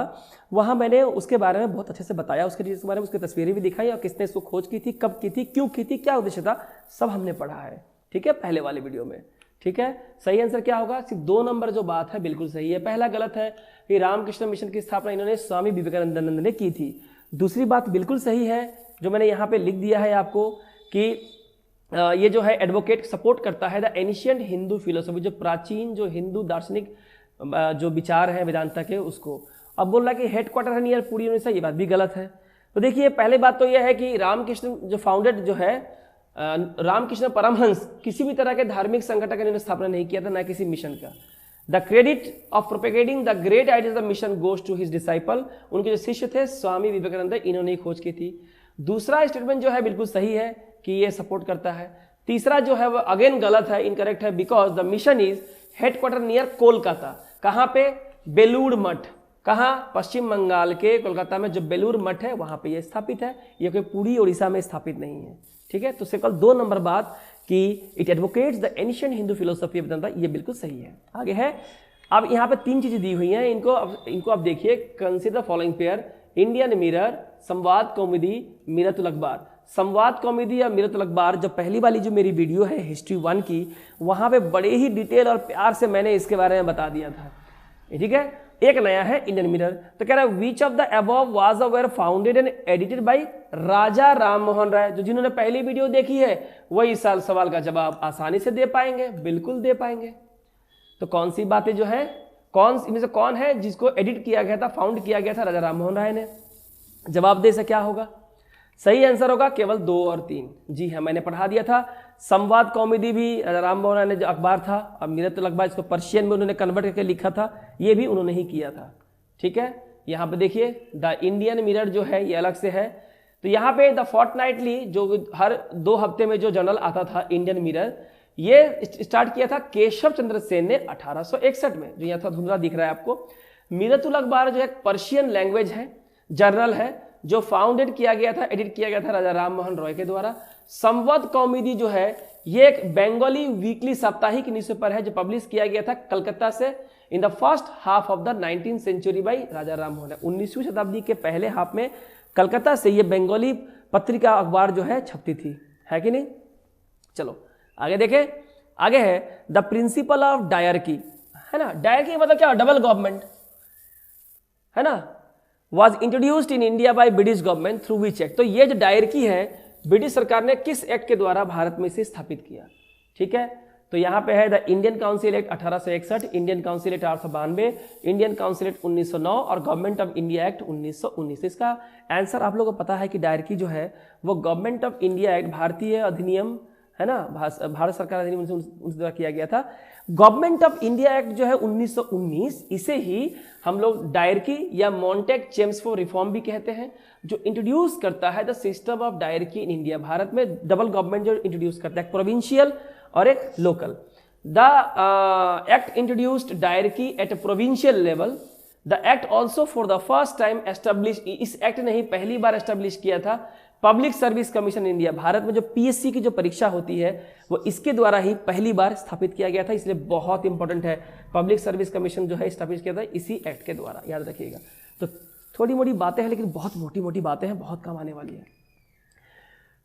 वहाँ मैंने उसके बारे में बहुत अच्छे से बताया, उसके बारे में उसकी तस्वीरें भी दिखाई और किसने इसको खोज की थी, कब की थी, क्यों की थी, क्या उद्देश्य था, सब हमने पढ़ा है। ठीक है, पहले वाले वीडियो में। ठीक है, सही आंसर क्या होगा, सिर्फ 2 नंबर जो बात है बिल्कुल सही है। पहला गलत है कि रामकृष्ण मिशन की स्थापना इन्होंने स्वामी विवेकानंद ने की थी। दूसरी बात बिल्कुल सही है जो मैंने यहाँ पे लिख दिया है आपको कि ये जो है एडवोकेट सपोर्ट करता है द एनिशियंट हिंदू फिलोसफी, जो प्राचीन जो हिंदू दार्शनिक जो विचार है वेदांता के उसको। अब बोल रहा है कि हेडक्वार्टर है नियर पुरी उड़ीसा, ये बात भी गलत है। तो देखिए पहले बात तो यह है कि रामकृष्ण जो फाउंडेड जो है रामकृष्ण परमहंस किसी भी तरह के धार्मिक संगठन का स्थापना नहीं किया था, ना किसी मिशन का। The credit of propagating the great ideas of mission goes to his disciple, उनके जो शिष्य थे स्वामी विवेकानंद, इन्होंने खोज की थी। दूसरा स्टेटमेंट जो है बिल्कुल सही है कि ये सपोर्ट करता है। तीसरा जो है वो अगेन गलत है, इनकरेक्ट है, because the mission is headquarter near Kolkata. कहाँ पे, बेलूर मठ, कहाँ, पश्चिम बंगाल के कोलकाता में जो बेलूर मठ है वहां पे ये स्थापित है, ये कोई पूरी उड़ीसा में स्थापित नहीं है। ठीक है, तो सिर्फ 2 नंबर बात कि it advocates the ancient Hindu philosophy of Vedanta, ये बिल्कुल सही है। आगे है अब यहाँ पे 3 चीजें दी हुई हैं, इनको आप देखिए। Consider following pair, Indian mirror, संवाद कौमुदी, मिरतुल अखबार। संवाद कौमुदी या मिरतुल अखबार, जब पहली वाली जो मेरी वीडियो है हिस्ट्री 1 की, वहां पे बड़े ही डिटेल और प्यार से मैंने इसके बारे में बता दिया था, ठीक है। एक नया है इंडियन मिरर। तो कह रहा है which of the above was were founded and edited by Raja Ram Mohan Roy. जो जिन्होंने पहली वीडियो देखी है वही इस सवाल का जवाब आसानी से दे पाएंगे, बिल्कुल दे पाएंगे। तो कौन सी बातें जो है, इनमें से कौन है जिसको एडिट किया गया था, फाउंड किया गया था राजा राम मोहन राय ने? जवाब दे से क्या होगा? सही आंसर होगा केवल 2 और 3। जी हाँ, मैंने पढ़ा दिया था। संवाद कौमुदी भी राजा राम मोहन राय ने जो अखबार था, और मिरतुल अखबार इसको पर्शियन में उन्होंने कन्वर्ट करके लिखा था, ये भी उन्होंने ही किया था, ठीक है। यहाँ पे देखिए द इंडियन मिरर जो है ये अलग से है। तो यहाँ पे द फोर्टनाइटली, जो हर 2 हफ्ते में जो जर्नल आता था इंडियन मिरर, ये स्टार्ट किया था केशव चंद्र सेन ने 1861 में, जो यहाँ थोड़ा धुंधला दिख रहा है आपको। मिरतुल अखबार जो एक पर्शियन लैंग्वेज है, जर्नल है, जो फाउंडेड किया गया था, एडिट किया गया था राजा राम मोहन रॉय के द्वारा। संवाद कौमुदी जो है ये एक बंगाली वीकली साप्ताहिक न्यूज़पेपर है, जो पब्लिश किया गया था कलकत्ता से in the first half of the 19th century by Raja Ram Mohan. 19वीं शताब्दी के पहले हाफ में कलकत्ता से ये बंगाली पत्रिका अखबार जो है छपती थी, है कि नहीं। चलो आगे देखें। आगे है द प्रिंसिपल ऑफ डायरकी, है ना। डायरकी मतलब क्या? डबल गवर्नमेंट, है ना। Was introduced in India by British government through which act. तो ये जो डायरकी है, ब्रिटिश सरकार ने किस एक्ट के द्वारा भारत में इसे स्थापित किया, ठीक है। तो यहाँ पे है the Indian council act 1861, Indian council act 1892, Indian council act 1909 और गवर्नमेंट ऑफ इंडिया एक्ट 1919। इसका आंसर आप लोगों को पता है कि डायरकी जो है वो गवर्नमेंट ऑफ इंडिया एक्ट, भारतीय अधिनियम, है ना, भारत सरकार अधिनियम उनसे द्वारा किया गया था। गवर्नमेंट ऑफ इंडिया एक्ट जो है 1919, इसे ही हम लोग डायरकी या मॉन्टेक चेम्सफोर्ड रिफॉर्म भी कहते हैं, जो इंट्रोड्यूस करता है the system of dyarchy in India. भारत में डबल गवर्नमेंट जो इंट्रोड्यूस करता है, एक प्रोविंशियल और एक local. The act introduced dyarchy at a provincial level. The act also for the first time establish, इस एक्ट ने ही पहली बार एस्टेब्लिश किया था पब्लिक सर्विस कमीशन इंडिया। भारत में जो पीएससी की जो परीक्षा होती है वो इसके द्वारा ही पहली बार स्थापित किया गया था, इसलिए बहुत इंपॉर्टेंट है। पब्लिक सर्विस कमीशन जो है स्थापित किया था इसी एक्ट के द्वारा, याद रखिएगा। तो थोड़ी मोटी बातें हैं लेकिन बहुत मोटी मोटी बातें हैं, बहुत काम आने वाली है।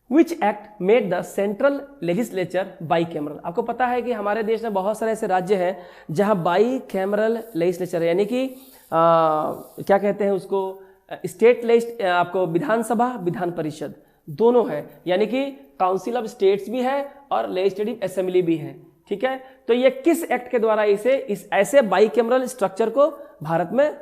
Which act made the central legislature by cameral. आपको पता है कि हमारे देश में बहुत सारे ऐसे राज्य हैं जहां बाई कैमरल लेजिस्लेचर, यानी कि क्या कहते हैं उसको, स्टेट लेजिस्लेचर, आपको विधानसभा विधान परिषद दोनों है, यानी कि काउंसिल ऑफ स्टेट्स भी है और लेजिस्लेटिव असेंबली भी है, ठीक है। तो ये किस एक्ट के द्वारा इस ऐसे बाईकैमरल स्ट्रक्चर को भारत में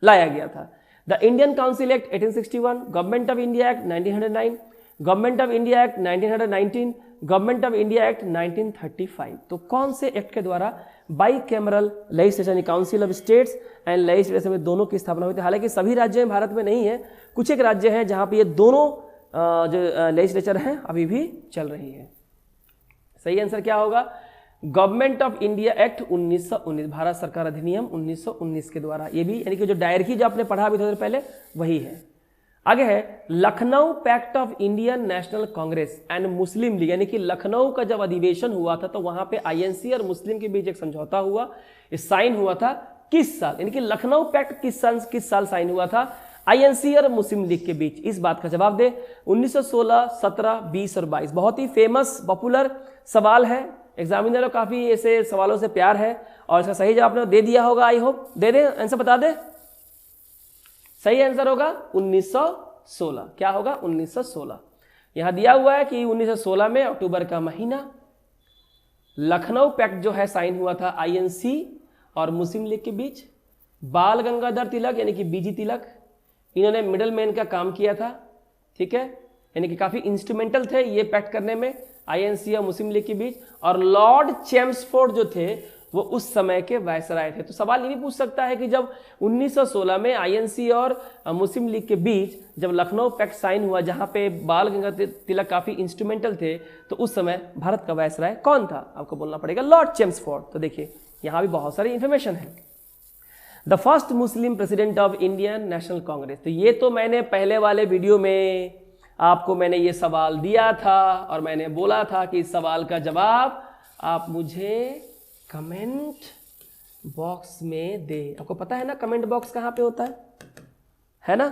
लाया गया था? The Indian council act 1861, government of India act 1909, government of India act 1919, government of India act 1935। तो कौन से एक्ट के द्वारा bicameral legislature, council of states and legislature में दोनों की स्थापना हुई थी? हालांकि सभी राज्य भारत में नहीं है, कुछ एक राज्य हैं जहां पे ये दोनों जो लेजिस्लेचर हैं अभी भी चल रही है। सही आंसर क्या होगा? Government of India act 1919, Bharat सरकार अधिनियम 1919 के द्वारा। ये भी यानी कि जो डायरकी जो आपने पढ़ा अभी थोड़ी देर पहले वही है। आगे है Lucknow pact of Indian national Congress and Muslim league, यानी कि लखनऊ का जब अधिवेशन हुआ था तो वहां पे आईएनसी और मुस्लिम के बीच एक समझौता हुआ, साइन हुआ था किस साल? यानी कि लखनऊ पैक्ट किस साल साइन हुआ था आईएनसी और मुस्लिम लीग के बीच? इस बात का जवाब दे। 1916, 17, 20 और 22। बहुत ही फेमस पॉपुलर सवाल है, एग्जामिनर को काफी ऐसे सवालों से प्यार है और इसका सही जवाब आपने दे दिया होगा, I hope. They they answer, बता दे। सही आंसर होगा 1916। क्या होगा? 1916। यहां दिया हुआ है कि 1916 में अक्टूबर का महीना लखनऊ पैक्ट जो है साइन हुआ था आईएनसी और मुस्लिम लीग के बीच। बाल गंगाधर तिलक यानी कि बीजी तिलक, इन्होंने मिडल मैन का काम किया था, ठीक है, यानी कि काफी इंस्ट्रूमेंटल थे ये पैक्ट करने में आईएनसी और मुस्लिम लीग के बीच। और लॉर्ड चेम्सफोर्ड जो थे वो उस समय के वायसराय थे। तो सवाल ये भी पूछ सकता है कि जब 1916 में आईएनसी और मुस्लिम लीग के बीच जब लखनऊ पैक्ट साइन हुआ, जहां पे बाल गंगाधर तिलक काफी इंस्ट्रूमेंटल थे, तो उस समय भारत का वायसराय कौन था? आपको बोलना पड़ेगा लॉर्ड चेम्सफोर्ड। तो देखिए यहां भी बहुत सारी इंफॉर्मेशन है। The first Muslim president of Indian national Congress. तो ये तो मैंने पहले वाले वीडियो में आपको मैंने ये सवाल दिया था और मैंने बोला था कि इस सवाल का जवाब आप मुझे कमेंट बॉक्स में दे। आपको पता है ना कमेंट बॉक्स कहाँ पे होता है ना?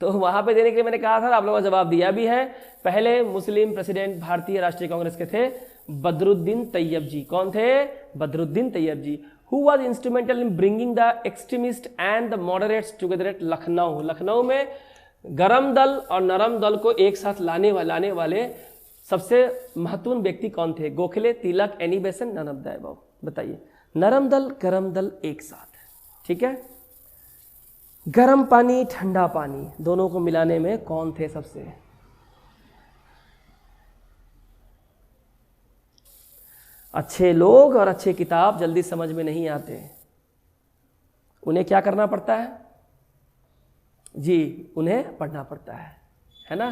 तो वहां पे देने के लिए मैंने कहा था, आप लोगों ने जवाब दिया भी है। पहले मुस्लिम प्रेसिडेंट भारतीय राष्ट्रीय कांग्रेस के थे बदरुद्दीन तैयब जी। कौन थे? Badruddin Tyabji. Who was instrumental in bringing the extremist and the moderates together at Lucknow. Lucknow में गरम दल और नरम दल को एक साथ लाने वाले सबसे महत्वपूर्ण व्यक्ति कौन थे? Gokhale, Tilak, Annie Besant, none of the above. बताइए, नरम दल गरम दल एक साथ, ठीक है। गरम पानी ठंडा पानी दोनों को मिलाने में कौन थे सबसे? अच्छे लोग और अच्छे किताब जल्दी समझ में नहीं आते, उन्हें क्या करना पड़ता है जी? उन्हें पढ़ना पड़ता है ना।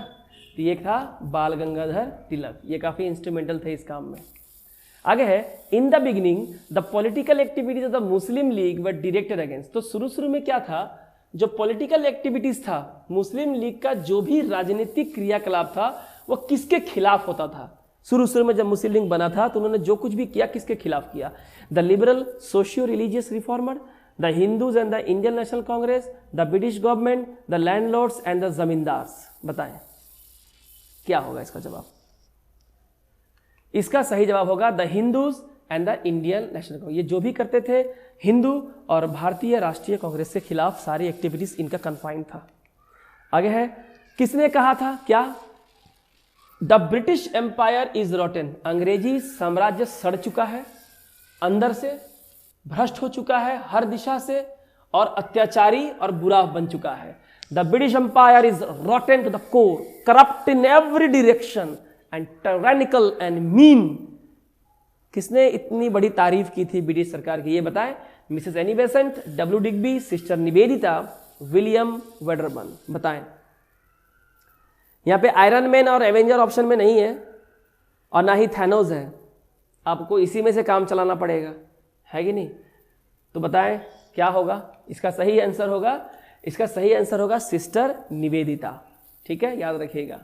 तो ये था बाल गंगाधर तिलक, ये काफी इंस्ट्रूमेंटल थे इस काम में। आगे है, in the beginning the political activities of the Muslim league were directed against. तो शुरू में क्या था? जो पॉलिटिकल एक्टिविटीज था, मुस्लिम लीग का जो भी राजनीतिक क्रियाकलाप था वो किसके खिलाफ होता था? शुरू में जब मुस्लिम लीग बना था तो उन्होंने जो कुछ भी किया किसके खिलाफ किया? The liberal socio religious reformer, the Hindus and the Indian national Congress, the British government, the landlords and the zamindars. बताएं क्या होगा इसका जवाब? इसका सही जवाब होगा the Hindus and the Indian national Congress. ये जो भी करते थे हिंदू और भारतीय राष्ट्रीय कांग्रेस के खिलाफ सारी एक्टिविटीज इनका कन्फाइंड था। आगे है, किसने कहा था क्या? The British empire is rotten. अंग्रेजी साम्राज्य सड़ चुका है, अंदर से भ्रष्ट हो चुका है हर दिशा से, और अत्याचारी और बुरा बन चुका है। The British empire is rotten to the core, corrupt in every direction and tyrannical and mean. किसने इतनी बड़ी तारीफ की थी ब्रिटिश सरकार की? ये बताएं। Mrs Annie Besant, W Digby, sister Nivedita, William Wedderburn. बताएं। यहां पे आयरन मैन और एवेंजर ऑप्शन में नहीं है और ना ही थैनोस है, आपको इसी में से काम चलाना पड़ेगा, है कि नहीं? तो बताएं क्या होगा इसका सही आंसर? इसका सही आंसर होगा सिस्टर निवेदिता, ठीक है, याद रखिएगा।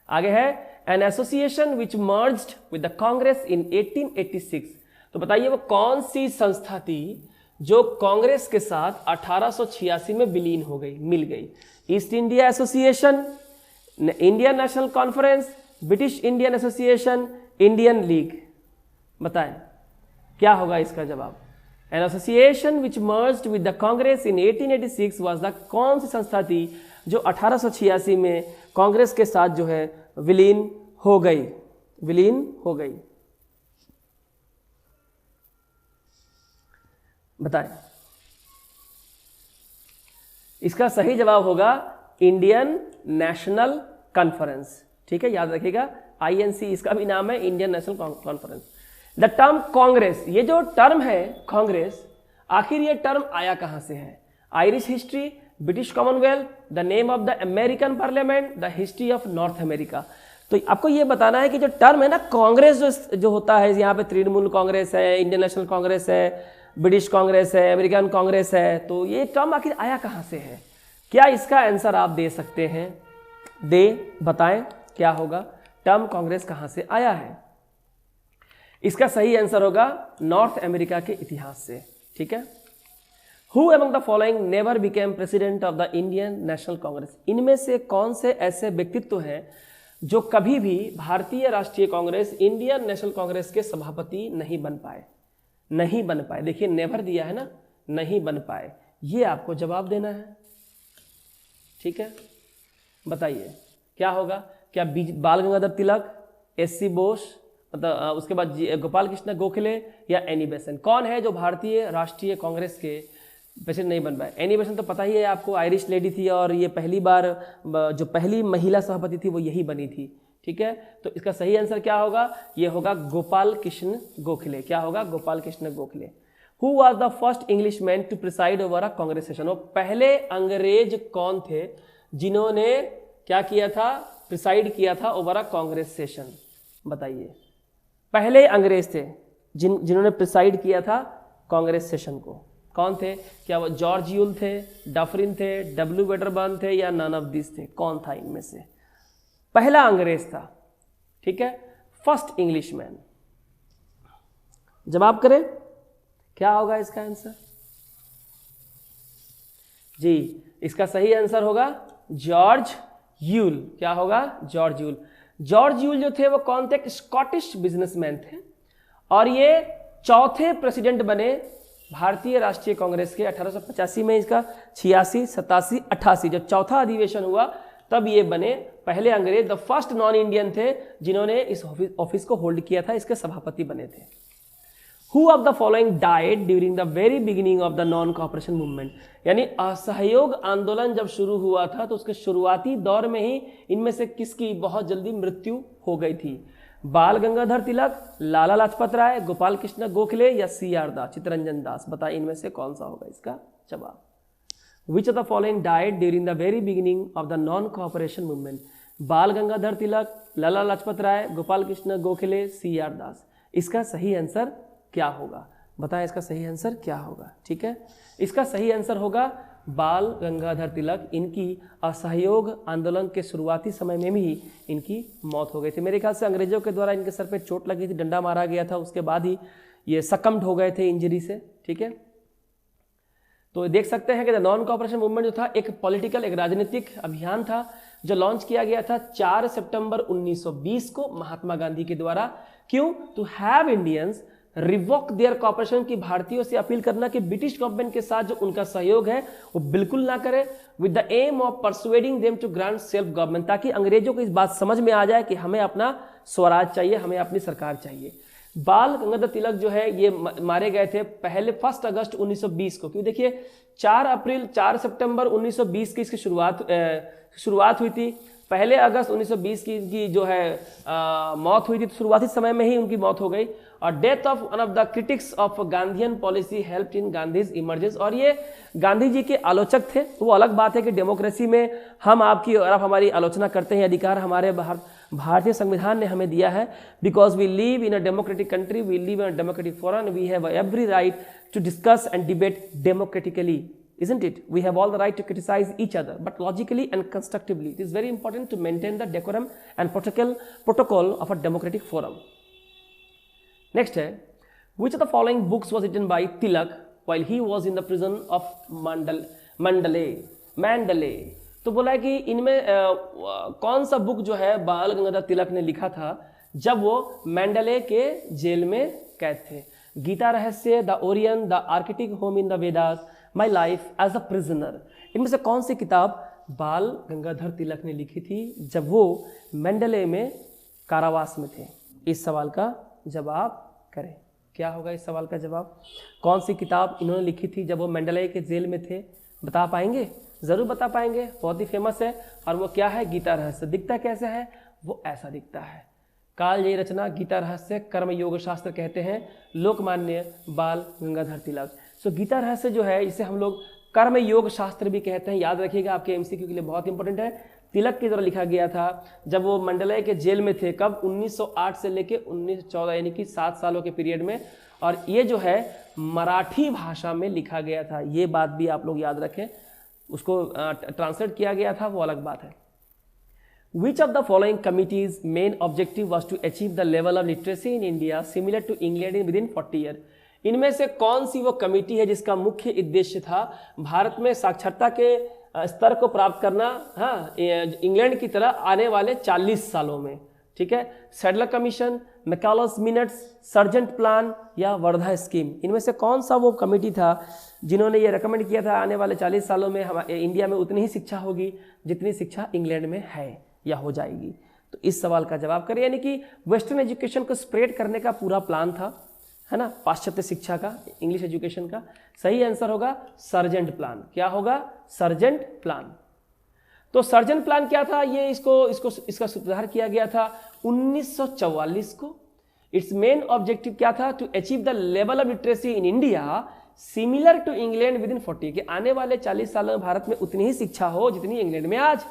आगे है, an association which merged with the Congress in 1886। तो बताइए वो कौन सी संस्था थी जो कांग्रेस के साथ 1886 में विलीन हो गई, मिल गई? East India association, Indian national conference, British Indian association, Indian league. बताएं क्या होगा इसका जवाब? N association which merged with the Congress in 1886 was the, कौन सी संस्था थी जो 1886 में कांग्रेस के साथ जो है विलीन हो गई? बताएं। इसका सही जवाब होगा इंडियन नेशनल कॉन्फ्रेंस, ठीक है, याद रखिएगा। आईएनसी इसका भी नाम है, Indian national conference. The term Congress, ये जो टर्म है कांग्रेस, आखिर ये टर्म आया कहां से है? Irish history, British Commonwealth, the name of the American parliament, the history of north America. तो आपको ये बताना है कि जो टर्म है ना कांग्रेस, जो होता है, यहाँ पे तृणमूल कांग्रेस है, इंडियन नेशनल कांग्रेस है, ब्रिटिश कांग्रेस है, अमेरिकन कांग्रेस है, तो ये टर्म आखिर आया कहां से है? क्या इसका आंसर आप दे सकते हैं? बताएं क्या होगा? टर्म कांग्रेस कहां से आया है? इसका सही आंसर होगा नॉर्थ अमेरिका के इतिहास से, ठीक है। Who among the following never became president of the Indian National Congress? इनमें से कौन से ऐसे व्यक्तित्व हैं जो कभी भी भारतीय राष्ट्रीय कांग्रेस, इंडियन नेशनल कांग्रेस के सभापति नहीं बन पाए? देखिए नेवर दिया है ना, नहीं बन पाए, ये आपको जवाब देना है, ठीक है। बताइए क्या होगा? क्या बाल गंगाधर तिलक, एससी बोस, मतलब उसके बाद गोपाल कृष्ण गोखले या एनी बेसेंट? कौन है जो भारतीय राष्ट्रीय कांग्रेस के प्रेसिडेंट नहीं बन पाए? एनी बेसेंट तो पता ही है आपको, आयरिश लेडी थी और ये पहली बार जो पहली महिला सभापति थी वो यही बनी थी, ठीक है। तो इसका सही आंसर क्या होगा? ये होगा गोपाल कृष्ण गोखले। क्या होगा? Gopal Krishna Gokhale. Who was the first English man to preside over a Congress session? वो पहले अंग्रेज कौन थे जिन्होंने क्या किया था? प्रिसाइड किया था ओवर अ कांग्रेस सेशन। बताइए, पहले अंग्रेज थे जिन्होंने प्रिसाइड किया था कांग्रेस सेशन को, कौन थे? क्या वो जॉर्ज यूल थे, डफरिन थे, डब्ल्यू वेडरबर्न थे या नन ऑफ दिस थे? कौन था इनमें से? पहला अंग्रेज था, ठीक है, फर्स्ट इंग्लिशमैन। जवाब करें क्या होगा इसका आंसर? जी, इसका सही आंसर होगा जॉर्ज यूल। क्या होगा? George Yule. जॉर्ज यूल जो थे वो कौन थे? एक स्कॉटिश बिजनेसमैन थे और ये चौथे प्रेसिडेंट बने भारतीय राष्ट्रीय कांग्रेस के 1885 में। इसका 86, 87, 88 जब चौथा अधिवेशन हुआ तब ये बने पहले अंग्रेज, द फर्स्ट नॉन इंडियन थे जिन्होंने इस ऑफिस को होल्ड किया था, इसके सभापति बने थे। Who of the following died during the very beginning of the non-cooperation movement? यानी असहयोग आंदोलन जब शुरू हुआ था तो उसके शुरुआती दौर में ही इनमें से किसकी बहुत जल्दी मृत्यु हो गई थी? बाल गंगाधर तिलक, लाला लाजपत राय, गोपाल कृष्ण गोखले या CR दास, चित्तरंजन दास? बताइए इनमें से कौन सा होगा इसका जवाब? Which of the following died during the very beginning of the non-cooperation movement? बाल गंगाधर तिलक, लाला लाजपत राय, गोपाल कृष्ण गोखले, CR दास? इसका सही आंसर क्या होगा? बताएं इसका सही आंसर क्या होगा? ठीक है, इसका सही आंसर होगा बाल गंगाधर तिलक। इनकी असहयोग आंदोलन के शुरुआती समय में ही इनकी मौत हो गई थी। मेरे ख्याल से अंग्रेजों के द्वारा इनके सर पे चोट लगी थी, डंडा मारा गया था, उसके बाद ही ये सकम्ड हो गए थे इंजरी से। ठीक है, तो देख सकते हैं कि नॉन कोऑपरेशन मूवमेंट जो था एक पॉलिटिकल, एक राजनीतिक अभियान था जो लॉन्च किया गया था 4 सितंबर 1920 को महात्मा गांधी के द्वारा। क्यों? To have Indians revoke their cooperation, की भारतीयों से अपील करना कि ब्रिटिश गवर्नमेंट के साथ जो उनका सहयोग है वो बिल्कुल ना करे, with the aim of persuading them to grant self government, ताकि अंग्रेजों को इस बात समझ में आ जाए कि हमें अपना स्वराज चाहिए, हमें अपनी सरकार चाहिए। बाल गंगाधर तिलक जो है ये मारे गए थे पहले 1 अगस्त 1920 को। क्यों? देखिए 4 सितंबर 1920 की इसकी शुरुआत हुई थी। 1 अगस्त 1920 की जो है मौत हुई थी, तो शुरुआती समय में ही उनकी मौत हो गई। और death of one of the critics of Gandhian policy helped in Gandhi's emergence, और ये गांधी जी के आलोचक थे। तो वो अलग बात है कि डेमोक्रेसी में हम आपकी और आप हमारी आलोचना करते हैं, अधिकार हमारे भारतीय संविधान ने हमें दिया है। Because we live in a democratic country, we live in a democratic forum, we have every right to discuss and debate democratically, isn't it? We have all the right to criticize each other, but logically and constructively. It is very important to maintain the decorum and protocol of a democratic forum. Next है, which of the following books was written by Tilak while he was in the prison of Mandalay? तो बोला है कि इनमें कौन सा book जो है बाल गंगाधर तिलक ने लिखा था जब वो मैंडले के जेल में कैद थे? Gita Rahasya, the Orion, the Arctic home in the Vedas, my life as a prisoner? इनमें से कौन सी किताब बाल गंगाधर तिलक ने लिखी थी जब वो मंडले में कारावास में थे? इस सवाल का जवाब करें। क्या होगा इस सवाल का जवाब? कौन सी किताब इन्होंने लिखी थी जब वो मंडले के जेल में थे? बता पाएंगे? जरूर बता पाएंगे, बहुत ही फेमस है। और वो क्या है? गीता रहस्य। दिखता कैसे है? वो ऐसा दिखता है। कालजयी रचना गीता रहस्य, कर्म योग शास्त्र कहते हैं, लोकमान्य बाल गंगाधर तिलक। सो गीता रहस्य जो है इसे हम लोग कर्म योग शास्त्र भी कहते हैं। याद रखिएगा, आपके एमसीक्यू के लिए बहुत इंपॉर्टेंट है। तिलक के द्वारा लिखा गया था जब वो मंडले के जेल में थे। कब? 1908 से लेके 1914, यानी कि 7 सालों के पीरियड में। और ये जो है मराठी भाषा में लिखा गया था। ये बात भी आप लोग याद रखें। उसको ट्रांसलेट किया गया था, वो अलग बात है। Which of the following committee's main objective was to achieve the level of literacy in India similar to England in within 40 years? इनमें से कौन सी वो कमेटी है जिसका मुख्य उद्देश्य था भारत में साक्षरता के स्तर को प्राप्त करना, हाँ, इंग्लैंड की तरह आने वाले 40 सालों में? ठीक है, Sadler commission, Macaulay's minutes, Sargent plan या वर्धा स्कीम? इनमें से कौन सा वो कमेटी था जिन्होंने ये रेकमेंड किया था आने वाले 40 सालों में हमारे इंडिया में उतनी ही शिक्षा होगी जितनी शिक्षा इंग्लैंड में है या हो जाएगी? तो इस सवाल का जवाब करें। यानी कि वेस्टर्न एजुकेशन को स्प्रेड करने का पूरा प्लान था, है ना, पाश्चात्य शिक्षा का, इंग्लिश एजुकेशन का। सही आंसर होगा सर्जेंट प्लान। क्या होगा? Sergeant plan. तो सर्जेंट प्लान क्या था? ये इसका सुधार किया गया था 1944 को। इट्स मेन ऑब्जेक्टिव क्या था? To achieve the level of literacy in India similar to England with in 40, कि आने वाले 40 सालों में भारत में उतनी ही शिक्षा हो जितनी इंग्लैंड में आज।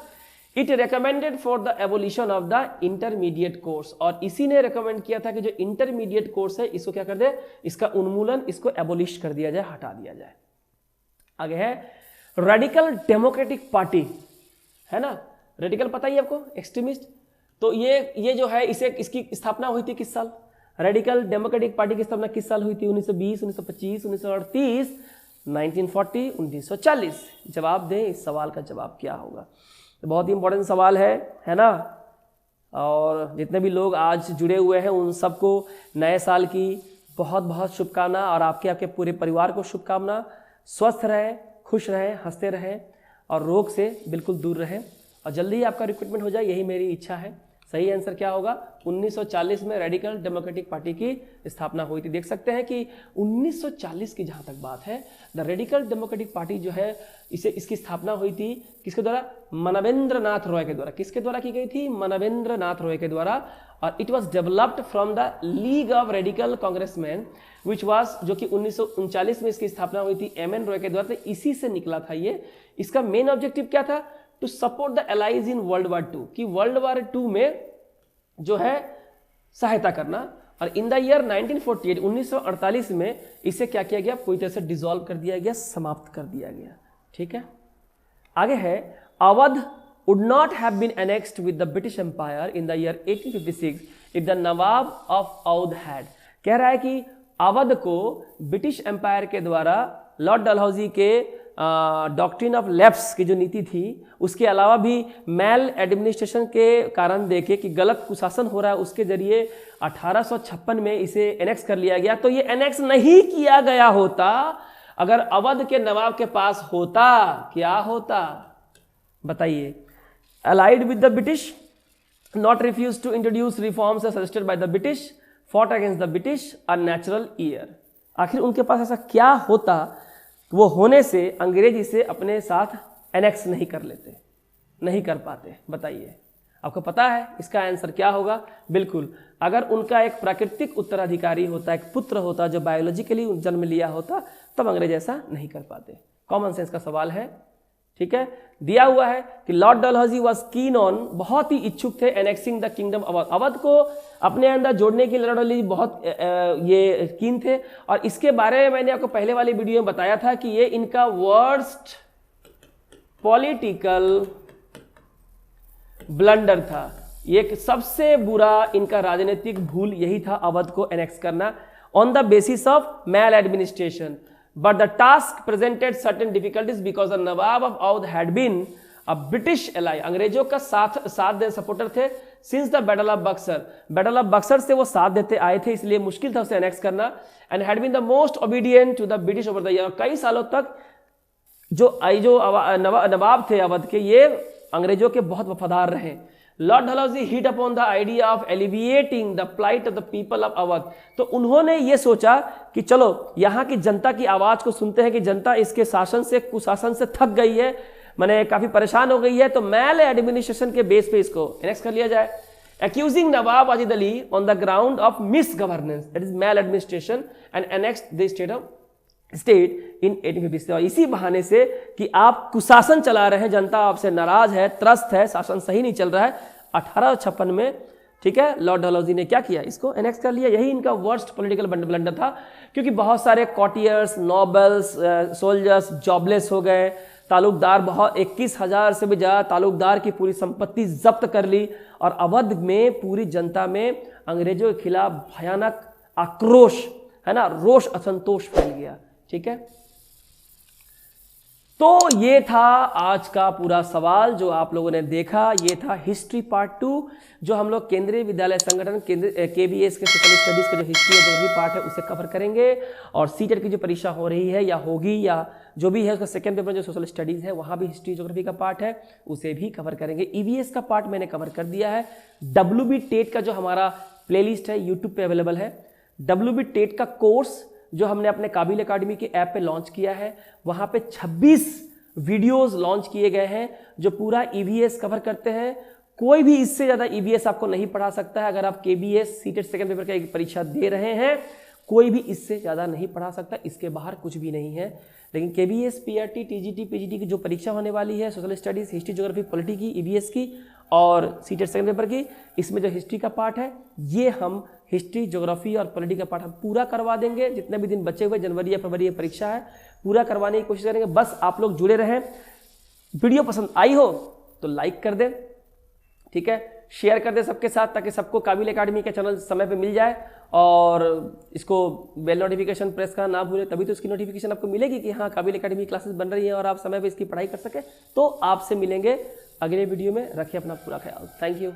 It recommended for the evolution of the intermediate course, और इसी ने रिकमेंड किया था कि जो इंटरमीडिएट कोर्स है इसको क्या कर दे, इसका उन्मूलन, इसको एबोलिश कर दिया जाए, हटा दिया जाए। आगे है रेडिकल डेमोक्रेटिक पार्टी, है ना, रेडिकल पता ही आपको, एक्सट्रीमिस्ट। तो ये जो है इसकी स्थापना हुई थी किस साल? रेडिकल डेमोक्रेटिक पार्टी की स्थापना किस साल हुई थी? 1920, 1925, 1938, 1940, 1940। जवाब दें, इस सवाल का जवाब क्या होगा? तो बहुत ही इंपॉर्टेंट सवाल है ना। और जितने भी लोग आज जुड़े हुए हैं उन सबको नए साल की बहुत बहुत शुभकामना, और आपके पूरे परिवार को शुभकामना। स्वस्थ रहें, खुश रहें, हंसते रहें और रोग से बिल्कुल दूर रहें, और जल्दी ही आपका रिक्रूटमेंट हो जाए, यही मेरी इच्छा है। सही आंसर क्या होगा? 1940 में रेडिकल डेमोक्रेटिक पार्टी की स्थापना हुई थी। देख सकते हैं कि 1940 की जहाँ तक बात है, द रेडिकल डेमोक्रेटिक पार्टी जो है इसकी स्थापना हुई थी किसके द्वारा? मानवेंद्र नाथ रॉय के द्वारा। किसके द्वारा की गई थी? मानवेंद्र नाथ रॉय के द्वारा। और it was developed from the league of radical congressman which was, जो कि 1939 में इसकी स्थापना हुई थी एमएन रॉय के द्वारा। तो इसी से निकला था ये। इसका मेन ऑब्जेक्टिव क्या था? To support the allies in world war II, कि वर्ल्ड वार II में जो है सहायता करना। और इन द ईयर 1948, 1948 में इसे क्या किया गया? पूरी तरह से डिसॉल्व कर दिया गया, समाप्त कर दिया गया। ठीक है, आगे है, Awadh would not have been annexed with the British Empire in the year 1856 if the Nawab of Awadh had। कह रहा है कि अवध को ब्रिटिश एम्पायर के द्वारा लॉर्ड डलहौजी के डॉक्ट्रिन ऑफ लैप्स की जो नीति थी, उसके अलावा भी मेल एडमिनिस्ट्रेशन के कारण देखे कि गलत कुशासन हो रहा है, उसके जरिए 1856 में इसे एनेक्स कर लिया गया। तो ये एनेक्स नहीं किया गया होता अगर अवध के नवाब के पास होता। क्या होता बताइए? Allied with the British, not refused to introduce reforms as suggested by the British, fought against the British, a natural heir। आखिर उनके पास ऐसा क्या होता वो होने से अंग्रेज इसे अपने साथ एनेक्स नहीं कर लेते, नहीं कर पाते? बताइए, आपको पता है इसका आंसर क्या होगा? बिल्कुल, अगर उनका एक प्राकृतिक उत्तराधिकारी होता, एक पुत्र होता जो बायोलॉजिकली जन्म लिया होता, तब अंग्रेज ऐसा नहीं कर पाते। कॉमन सेंस का सवाल है। ठीक है, दिया हुआ है कि Lord Dalhousie was keen on, बहुत ही इच्छुक थे, annexing the kingdom Awadh, Awadh को अपने अंदर जोड़ने के लिए लॉर्ड डलहौजी बहुत ये कीन थे। और इसके बारे में मैंने आपको पहले वाली वीडियो में बताया था कि ये इनका वर्स्ट पॉलिटिकल ब्लंडर था। ये सबसे बुरा इनका राजनीतिक भूल यही था, अवध को एनेक्स करना on the basis of male administration. But the task presented certain difficulties because the Nawab of Awadh had been a British ally, अंग्रेजों का साथ दे सपोर्टर थे since the Battle of Buxar। Battle of Buxar से वो साथ देते आए थे, इसलिए मुश्किल था उसे एनेक्स करना। and had been the most obedient to the British over the year। कई सालों तक जो नवाब थे अवध के, ये अंग्रेजों के बहुत वफादार रहे। Lord Dalhousie hit upon the idea of alleviating the plight of the people of Awadh. तो उन्होंने ये सोचा कि चलो यहाँ की जनता की आवाज को सुनते हैं कि जनता इसके शासन से, कुशासन से थक गई है, माने काफी परेशान हो गई है, तो मेल एडमिनिस्ट्रेशन के बेस पे इसको एनेक्स कर लिया जाए। accusing Nawab Wajid Ali on the ground of misgovernance, that is maladministration, and annexed the state in 1856। और इसी बहाने से कि आप कुशासन चला रहे हैं, जनता आपसे नाराज है, त्रस्त है, शासन सही नहीं चल रहा है, 1856 में, ठीक है, लॉर्ड डलहौजी ने क्या किया? इसको एनेक्स कर लिया। यही इनका वर्स्ट पॉलिटिकल ब्लंडर था, क्योंकि बहुत सारे कॉटियर्स, नोबल्स, सोल्जर्स जॉबलेस हो गए, तालुकदार बहुत 21,000 से भी ज़्यादा तालुकदार की पूरी संपत्ति जब्त कर ली, और अवध में पूरी जनता में अंग्रेजों के खिलाफ भयानक आक्रोश, है ना, रोष, असंतोष फैल गया। ठीक है, तो ये था आज का पूरा सवाल जो आप लोगों ने देखा। ये था हिस्ट्री पार्ट 2, जो हम लोग केंद्रीय विद्यालय संगठन KVS के सोशल स्टडीज का जो हिस्ट्री है, जो भी पार्ट है, उसे कवर करेंगे। और सीटेट की जो परीक्षा हो रही है या होगी या जो भी है, उसका सेकंड पेपर जो सोशल स्टडीज है, वहाँ भी हिस्ट्री ज्योग्राफी का पार्ट है, उसे भी कवर करेंगे। EVS का पार्ट मैंने कवर कर दिया है। WB टेट का जो हमारा प्लेलिस्ट है यूट्यूब पे अवेलेबल है। WB टेट का कोर्स जो हमने अपने काबिल अकाडमी के ऐप पे लॉन्च किया है, वहाँ पे 26 वीडियोस लॉन्च किए गए हैं जो पूरा EVS कवर करते हैं। कोई भी इससे ज़्यादा EVS आपको नहीं पढ़ा सकता है। अगर आप KBS सीटेट सेकंड पेपर का एक परीक्षा दे रहे हैं, कोई भी इससे ज़्यादा नहीं पढ़ा सकता, इसके बाहर कुछ भी नहीं है। लेकिन KBS, PRT, TGT, PGT की जो परीक्षा होने वाली है, social studies, history, geography, polity की, EVS की और सीटेट सेकंड पेपर की, इसमें जो हिस्ट्री का पार्ट है, ये हम हिस्ट्री, ज्योग्राफी और पॉलिटी का पार्ट हम पूरा करवा देंगे। जितने भी दिन बचे हुए, जनवरी या फरवरी की परीक्षा है, पूरा करवाने की कोशिश करेंगे। बस आप लोग जुड़े रहें। वीडियो पसंद आई हो तो लाइक कर दें, ठीक है। शेयर कर दे सबके साथ, ताकि सबको काबिल एकेडमी का चैनल समय पे मिल जाए, और इसको बेल नोटिफिकेशन प्रेस करना ना भूले, तभी तो इसकी नोटिफिकेशन आपको मिलेगी कि हाँ काबिल एकेडमी क्लासेस बन रही हैं और आप समय पे इसकी पढ़ाई कर सके। तो आपसे मिलेंगे अगले वीडियो में, रखिए अपना पूरा ख्याल। Thank you.